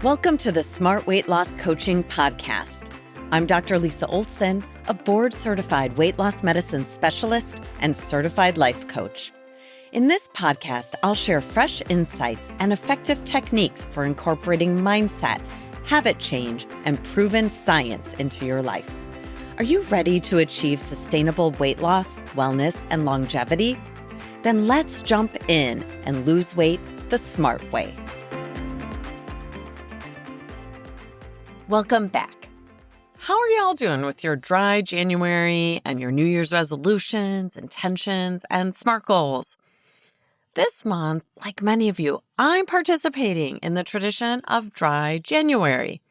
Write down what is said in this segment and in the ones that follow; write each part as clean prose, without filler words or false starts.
Welcome to the Smart Weight Loss Coaching Podcast. I'm Dr. Lisa Olson, a board-certified weight loss medicine specialist and certified life coach. In this podcast, I'll share fresh insights and effective techniques for incorporating mindset, habit change, and proven science into your life. Are you ready to achieve sustainable weight loss, wellness, and longevity? Then let's jump in and lose weight the smart way. Welcome back. How are y'all doing with your dry January and your New Year's resolutions, intentions, and SMART goals? This month, like many of you, I'm participating in the tradition of dry January.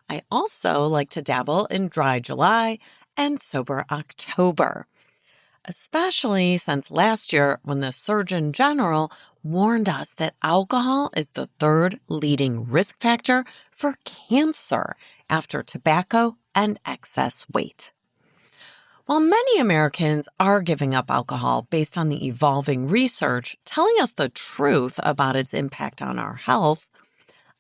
I also like to dabble in dry July and sober October, especially since last year when the Surgeon General warned us that alcohol is the third leading risk factor for cancer after tobacco and excess weight. While many Americans are giving up alcohol based on the evolving research telling us the truth about its impact on our health,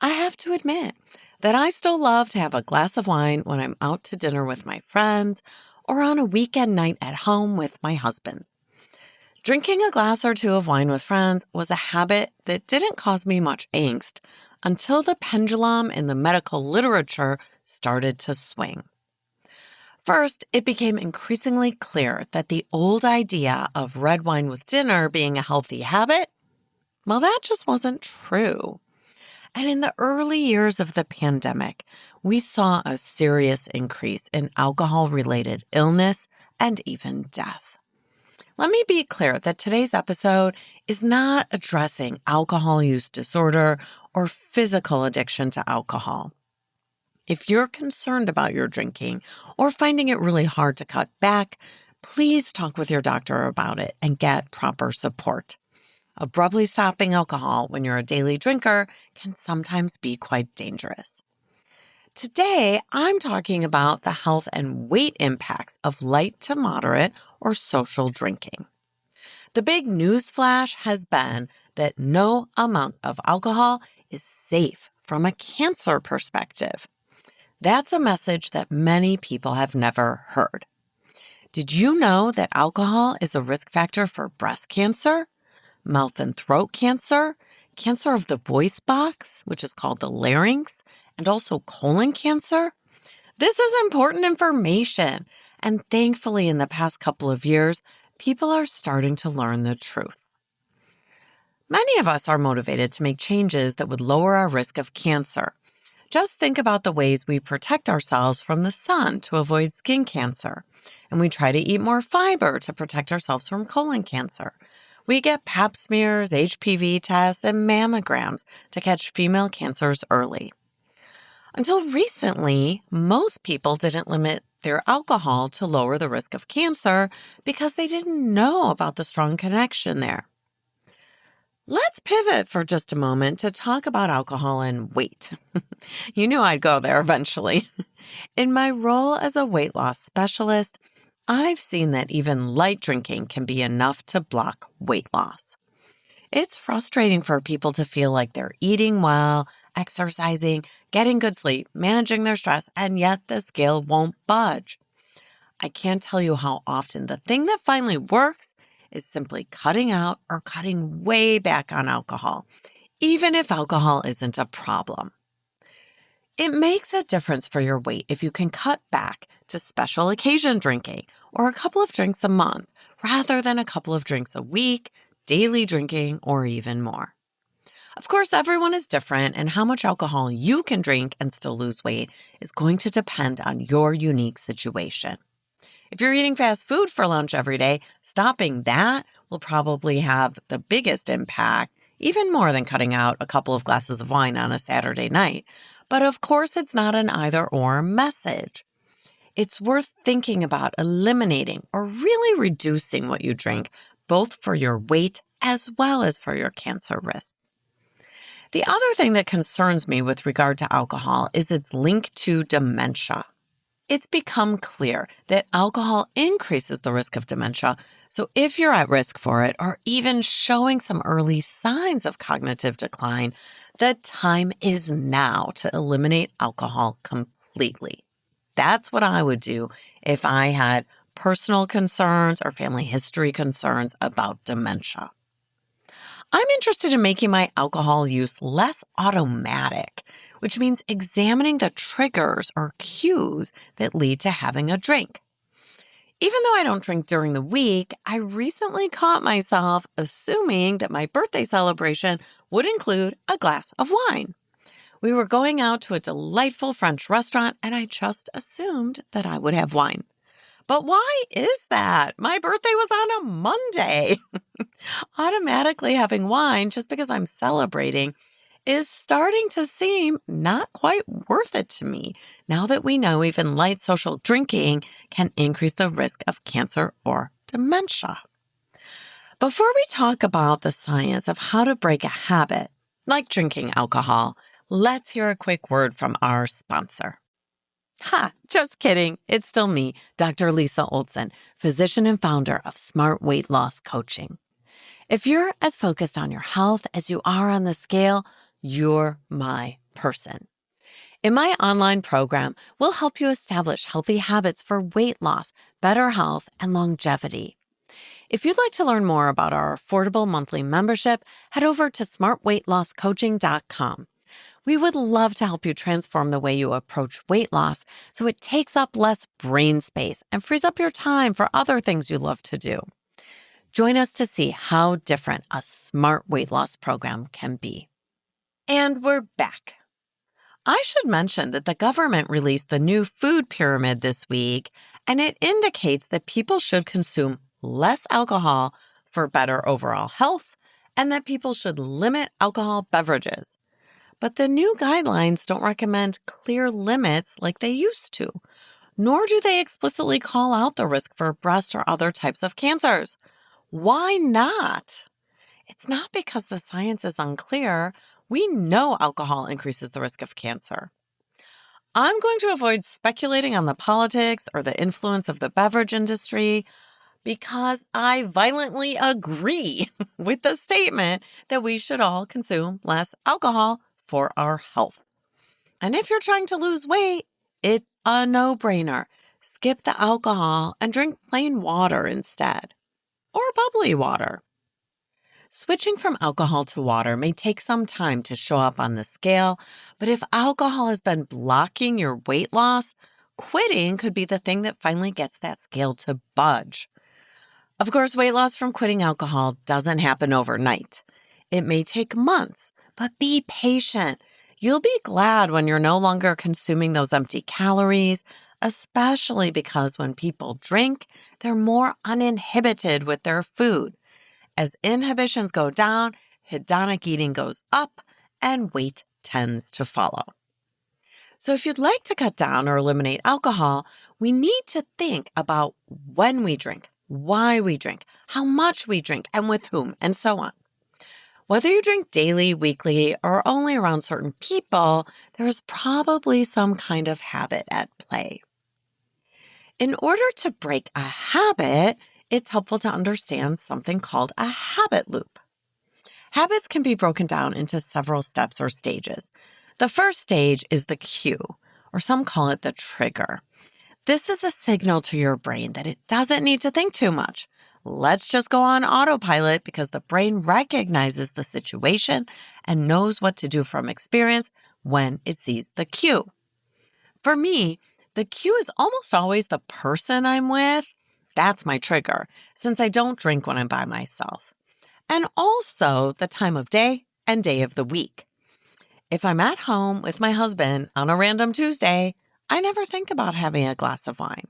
I have to admit that I still love to have a glass of wine when I'm out to dinner with my friends or on a weekend night at home with my husband. Drinking a glass or two of wine with friends was a habit that didn't cause me much angst until the pendulum in the medical literature started to swing. First, it became increasingly clear that the old idea of red wine with dinner being a healthy habit, well, that just wasn't true. And in the early years of the pandemic, we saw a serious increase in alcohol-related illness and even death. Let me be clear that today's episode is not addressing alcohol use disorder or physical addiction to alcohol. If you're concerned about your drinking or finding it really hard to cut back, please talk with your doctor about it and get proper support. Abruptly stopping alcohol when you're a daily drinker can sometimes be quite dangerous. Today, I'm talking about the health and weight impacts of light to moderate or social drinking. The big news flash has been that no amount of alcohol is safe from a cancer perspective. That's a message that many people have never heard. Did you know that alcohol is a risk factor for breast cancer, mouth and throat cancer, cancer of the voice box, which is called the larynx, and also colon cancer? This is important information, and thankfully in the past couple of years, people are starting to learn the truth. Many of us are motivated to make changes that would lower our risk of cancer. Just think about the ways we protect ourselves from the sun to avoid skin cancer, and we try to eat more fiber to protect ourselves from colon cancer. We get pap smears, HPV tests, and mammograms to catch female cancers early. Until recently, most people didn't limit their alcohol to lower the risk of cancer because they didn't know about the strong connection there. Let's pivot for just a moment to talk about alcohol and weight. You knew I'd go there eventually. In my role as a weight loss specialist, I've seen that even light drinking can be enough to block weight loss. It's frustrating for people to feel like they're eating well, exercising, getting good sleep, managing their stress, and yet the scale won't budge. I can't tell you how often the thing that finally works is simply cutting out or cutting way back on alcohol, even if alcohol isn't a problem. It makes a difference for your weight if you can cut back to special occasion drinking or a couple of drinks a month rather than a couple of drinks a week, daily drinking, or even more. Of course, everyone is different, and how much alcohol you can drink and still lose weight is going to depend on your unique situation. If you're eating fast food for lunch every day, stopping that will probably have the biggest impact, even more than cutting out a couple of glasses of wine on a Saturday night. But of course, it's not an either-or message. It's worth thinking about eliminating or really reducing what you drink, both for your weight as well as for your cancer risk. The other thing that concerns me with regard to alcohol is its link to dementia. It's become clear that alcohol increases the risk of dementia So if you're at risk for it or even showing some early signs of cognitive decline, the time is now to eliminate alcohol completely. That's what I would do if I had personal concerns or family history concerns about dementia. I'm interested in making my alcohol use less automatic, which means examining the triggers or cues that lead to having a drink. Even though I don't drink during the week, I recently caught myself assuming that my birthday celebration would include a glass of wine. We were going out to a delightful French restaurant, and I just assumed that I would have wine. But why is that? My birthday was on a Monday. Automatically having wine just because I'm celebrating is starting to seem not quite worth it to me now that we know even light social drinking can increase the risk of cancer or dementia. Before we talk about the science of how to break a habit, like drinking alcohol, let's hear a quick word from our sponsor. Just kidding. It's still me, Dr. Lisa Olson, physician and founder of Smart Weight Loss Coaching. If you're as focused on your health as you are on the scale, you're my person. In my online program, we'll help you establish healthy habits for weight loss, better health, and longevity. If you'd like to learn more about our affordable monthly membership, head over to smartweightlosscoaching.com. We would love to help you transform the way you approach weight loss so it takes up less brain space and frees up your time for other things you love to do. Join us to see how different a smart weight loss program can be. And we're back. I should mention that the government released the new food pyramid this week, and it indicates that people should consume less alcohol for better overall health, and that people should limit alcohol beverages. But the new guidelines don't recommend clear limits like they used to, nor do they explicitly call out the risk for breast or other types of cancers. Why not? It's not because the science is unclear. We know alcohol increases the risk of cancer. I'm going to avoid speculating on the politics or the influence of the beverage industry because I violently agree with the statement that we should all consume less alcohol for our health. And if you're trying to lose weight, it's a no-brainer. Skip the alcohol and drink plain water instead, or bubbly water. Switching from alcohol to water may take some time to show up on the scale, but if alcohol has been blocking your weight loss, quitting could be the thing that finally gets that scale to budge. Of course, weight loss from quitting alcohol doesn't happen overnight. It may take months, but be patient. You'll be glad when you're no longer consuming those empty calories, especially because when people drink, they're more uninhibited with their food. As inhibitions go down, hedonic eating goes up, and weight tends to follow. So if you'd like to cut down or eliminate alcohol, we need to think about when we drink, why we drink, how much we drink, and with whom, and so on. Whether you drink daily, weekly, or only around certain people, there is probably some kind of habit at play. In order to break a habit, it's helpful to understand something called a habit loop. Habits can be broken down into several steps or stages. The first stage is the cue, or some call it the trigger. This is a signal to your brain that it doesn't need to think too much. Let's just go on autopilot because the brain recognizes the situation and knows what to do from experience when it sees the cue. For me, the cue is almost always the person I'm with. That's my trigger, since I don't drink when I'm by myself. And also the time of day and day of the week. If I'm at home with my husband on a random Tuesday, I never think about having a glass of wine.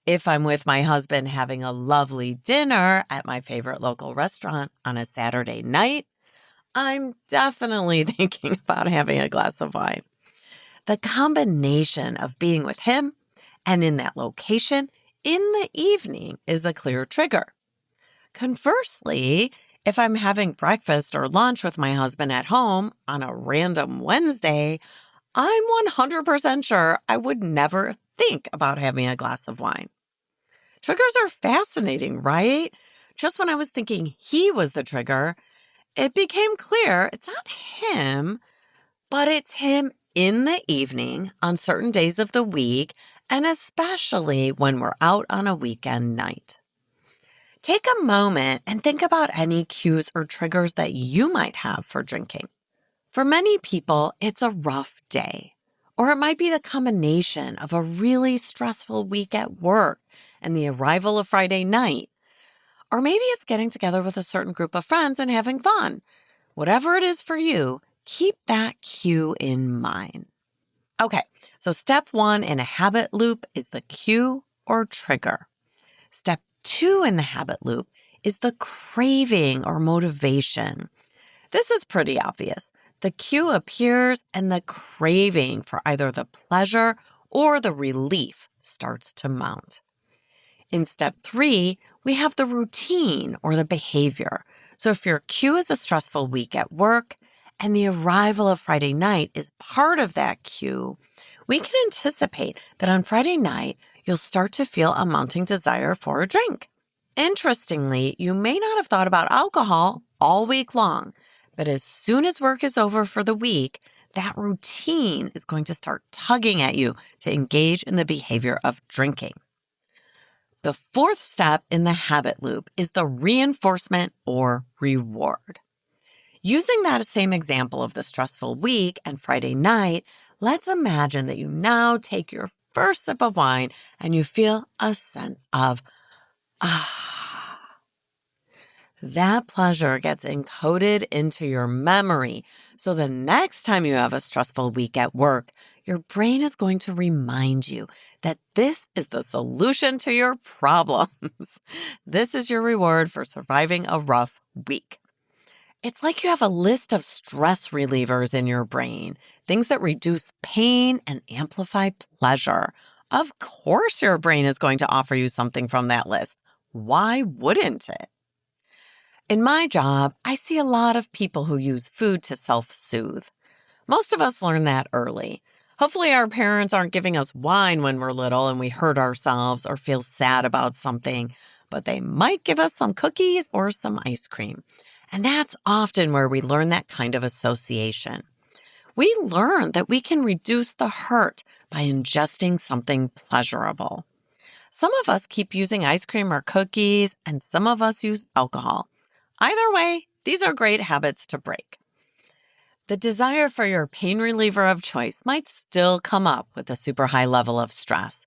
If I'm with my husband having a lovely dinner at my favorite local restaurant on a Saturday night, I'm definitely thinking about having a glass of wine. The combination of being with him and in that location in the evening is a clear trigger. Conversely, if I'm having breakfast or lunch with my husband at home on a random Wednesday, I'm 100% sure I would never think about having a glass of wine. Triggers are fascinating, right? Just when I was thinking he was the trigger, it became clear it's not him, but it's him in the evening on certain days of the week, and especially when we're out on a weekend night. Take a moment and think about any cues or triggers that you might have for drinking. For many people, it's a rough day, or it might be the combination of a really stressful week at work and the arrival of Friday night. Or maybe it's getting together with a certain group of friends and having fun. Whatever it is for you, keep that cue in mind. Okay, so step 1 in a habit loop is the cue or trigger. Step 2 in the habit loop is the craving or motivation. This is pretty obvious. The cue appears and the craving for either the pleasure or the relief starts to mount. In step 3, we have the routine or the behavior. So if your cue is a stressful week at work and the arrival of Friday night is part of that cue, we can anticipate that on Friday night, you'll start to feel a mounting desire for a drink. Interestingly, you may not have thought about alcohol all week long, but as soon as work is over for the week, that routine is going to start tugging at you to engage in the behavior of drinking. The 4th step in the habit loop is the reinforcement or reward. Using that same example of the stressful week and Friday night, let's imagine that you now take your first sip of wine and you feel a sense of, That pleasure gets encoded into your memory. So the next time you have a stressful week at work, your brain is going to remind you that this is the solution to your problems. This is your reward for surviving a rough week. It's like you have a list of stress relievers in your brain, things that reduce pain and amplify pleasure. Of course, your brain is going to offer you something from that list. Why wouldn't it? In my job, I see a lot of people who use food to self-soothe. Most of us learn that early. Hopefully our parents aren't giving us wine when we're little and we hurt ourselves or feel sad about something, but they might give us some cookies or some ice cream. And that's often where we learn that kind of association. We learn that we can reduce the hurt by ingesting something pleasurable. Some of us keep using ice cream or cookies, and some of us use alcohol. Either way, these are great habits to break. The desire for your pain reliever of choice might still come up with a super high level of stress.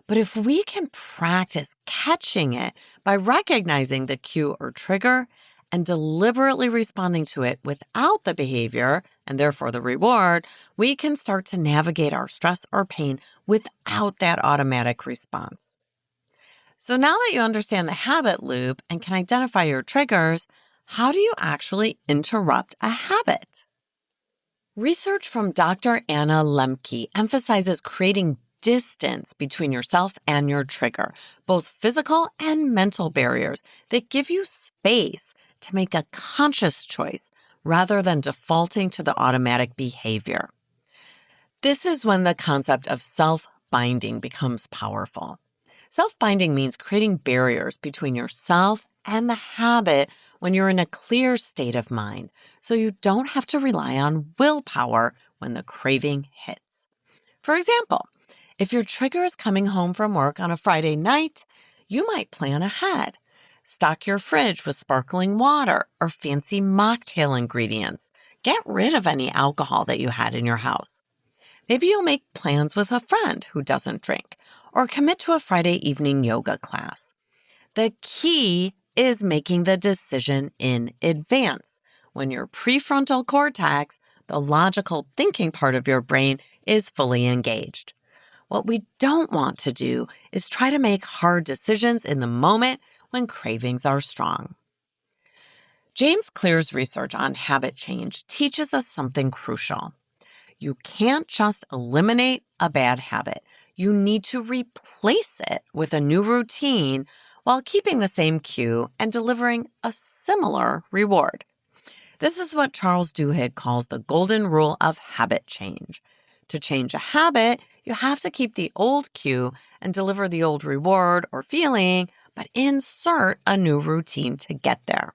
But if we can practice catching it by recognizing the cue or trigger and deliberately responding to it without the behavior, and therefore the reward, we can start to navigate our stress or pain without that automatic response. So now that you understand the habit loop and can identify your triggers, how do you actually interrupt a habit? Research from Dr. Anna Lembke emphasizes creating distance between yourself and your trigger, both physical and mental barriers that give you space to make a conscious choice rather than defaulting to the automatic behavior. This is when the concept of self-binding becomes powerful. Self-binding means creating barriers between yourself and the habit when you're in a clear state of mind, so you don't have to rely on willpower when the craving hits. For example, if your trigger is coming home from work on a Friday night, you might plan ahead. Stock your fridge with sparkling water or fancy mocktail ingredients. Get rid of any alcohol that you had in your house. Maybe you'll make plans with a friend who doesn't drink, or commit to a Friday evening yoga class. The key is making the decision in advance, when your prefrontal cortex, the logical thinking part of your brain, is fully engaged. What we don't want to do is try to make hard decisions in the moment when cravings are strong. James Clear's research on habit change teaches us something crucial. You can't just eliminate a bad habit. You need to replace it with a new routine while keeping the same cue and delivering a similar reward. This is what Charles Duhigg calls the golden rule of habit change. To change a habit, You have to keep the old cue and deliver the old reward or feeling, but insert a new routine to get there.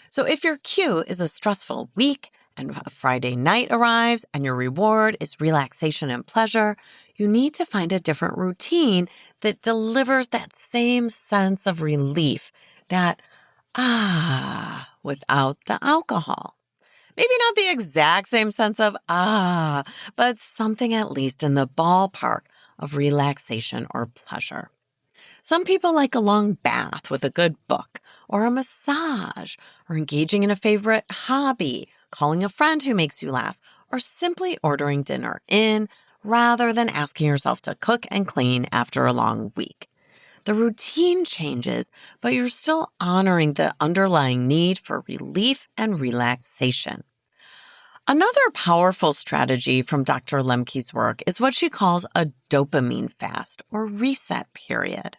So if your cue is a stressful week and a Friday night arrives and your reward is relaxation and pleasure, you need to find a different routine that delivers that same sense of relief, that without the alcohol. Maybe not the exact same sense of but something at least in the ballpark of relaxation or pleasure. Some people like a long bath with a good book, or a massage, or engaging in a favorite hobby, calling a friend who makes you laugh, or simply ordering dinner in rather than asking yourself to cook and clean after a long week. The routine changes, but you're still honoring the underlying need for relief and relaxation. Another powerful strategy from Dr. Lembke's work is what she calls a dopamine fast or reset period.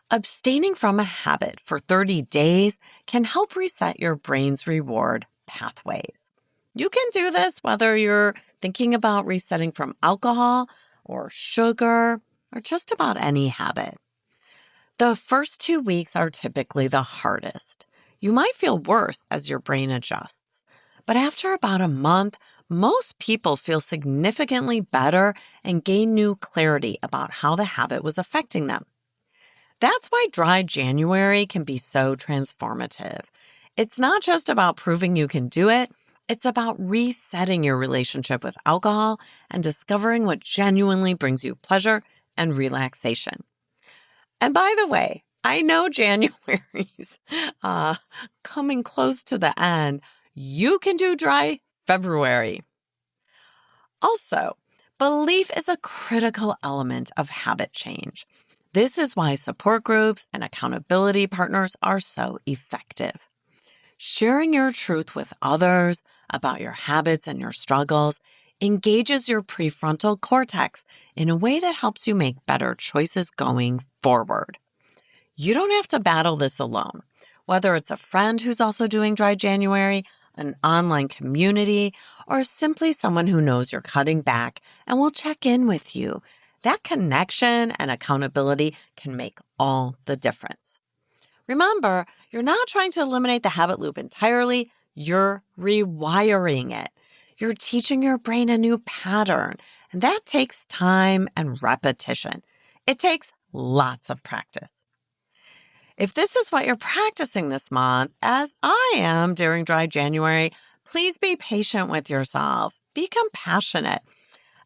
Abstaining from a habit for 30 days can help reset your brain's reward pathways. You can do this whether you're thinking about resetting from alcohol or sugar or just about any habit. The first 2 weeks are typically the hardest. You might feel worse as your brain adjusts. But after about a month, most people feel significantly better and gain new clarity about how the habit was affecting them. That's why dry January can be so transformative. It's not just about proving you can do it. It's about resetting your relationship with alcohol and discovering what genuinely brings you pleasure and relaxation. And by the way, I know January's coming close to the end. You can do dry February. Also, belief is a critical element of habit change. This is why support groups and accountability partners are so effective. Sharing your truth with others about your habits and your struggles engages your prefrontal cortex in a way that helps you make better choices going forward. You don't have to battle this alone. Whether it's a friend who's also doing dry January, an online community, or simply someone who knows you're cutting back and will check in with you, that connection and accountability can make all the difference. Remember, you're not trying to eliminate the habit loop entirely, you're rewiring it. You're teaching your brain a new pattern, and that takes time and repetition. It takes lots of practice. If this is what you're practicing this month, as I am during dry January, please be patient with yourself. Be compassionate.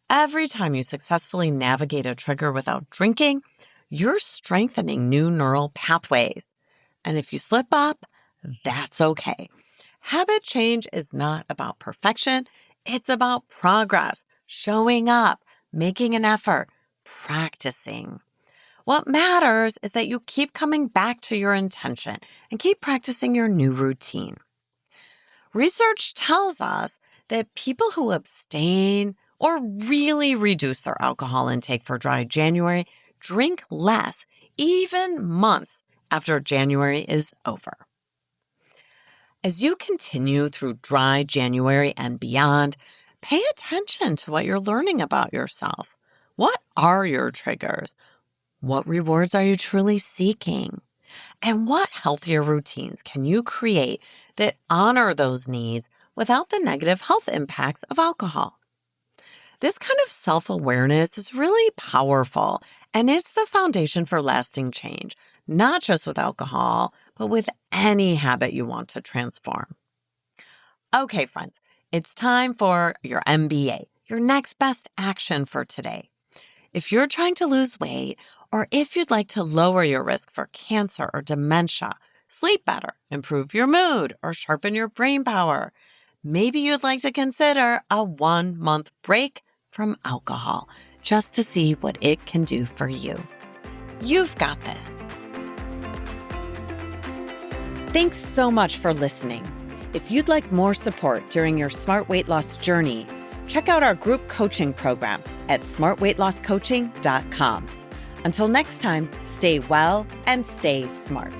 Every time you successfully navigate a trigger without drinking, you're strengthening new neural pathways. And if you slip up, that's okay. Habit change is not about perfection. It's about progress, showing up, making an effort, practicing. What matters is that you keep coming back to your intention and keep practicing your new routine. Research tells us that people who abstain or really reduce their alcohol intake for dry January drink less, even months after January is over. As you continue through dry January and beyond, pay attention to what you're learning about yourself. What are your triggers? What rewards are you truly seeking? And what healthier routines can you create that honor those needs without the negative health impacts of alcohol? This kind of self-awareness is really powerful, and it's the foundation for lasting change, not just with alcohol, but with any habit you want to transform. Okay, friends, it's time for your MBA, your next best action for today. If you're trying to lose weight, or if you'd like to lower your risk for cancer or dementia, sleep better, improve your mood, or sharpen your brain power, maybe you'd like to consider a 1-month break from alcohol just to see what it can do for you. You've got this. Thanks so much for listening. If you'd like more support during your smart weight loss journey, check out our group coaching program at smartweightlosscoaching.com. Until next time, stay well and stay smart.